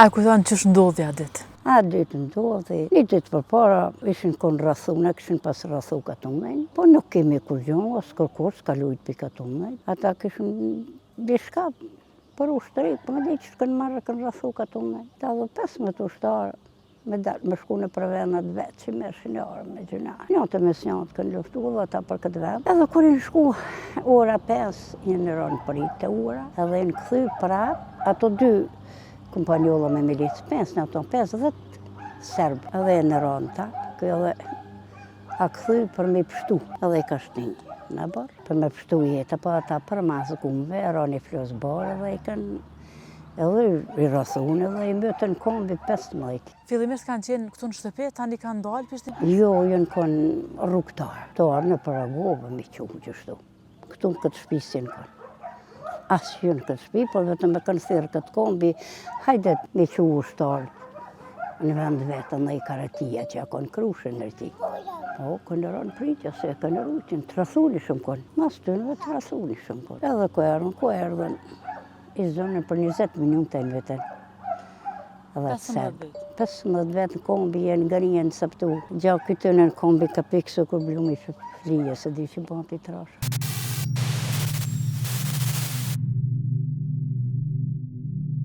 A kujton ç'është ndodhja ditë? A ditë ndodhi, një ditë përpara ishin konë rrethuna, kishin pas rrethu katunën, po nuk kemi kur gjumë, as kërkosh s'ka lujt pi katunën. Ata kishin diçka për ushtri, po me ditë që kanë marrë kanë rrethu katunën. Ta dhe 15 ushtarë me shku në përvenat vetë, që mershin e orë me gjuna. Njëtë me snjatë kanë luftu dhe ata për këtë vend. Edhe kur i në shku ora 5, një ronë prit të ura, edhe i në këthy prap, ato 2 kompanjolla me milicë, 5 në ato 50 serbë, edhe e në ronë ta, edhe a këthy për me pështu, edhe i ka shtinjë në bërë, për me pështu jetë, po ata për masë kumve, e ronë i flosë borë, edhe i kanë edhe i rrethunë edhe i mbëtën kombi 15. Fillimisht kanë qenë këtu në shtëpi, tani kanë dalë pishtin? Jo, janë konë rrugtarë. Tarë në Paragovë me qumë gjështu. Këtu në këtë shtëpi si në konë. Asë që në këtë shtëpi, por vetëm me kanë thirë këtë kombi, hajdet me qumë ushtarë në vend vetën dhe i karatia që ja konë krushën në ti. Po, kënë rronë pritja, se kënë rrutin, të rrethuni shumë konë. Mas të nëve të rrethuni shumë konë. Edhe ku erdhen, i zonën për 20 minuta në vetën. 15 vetë në kombi jenë nga një sëptu. Gjakë këtë në kombi ka pikë së kur blumi që flije, se di që bënë t'i trashë.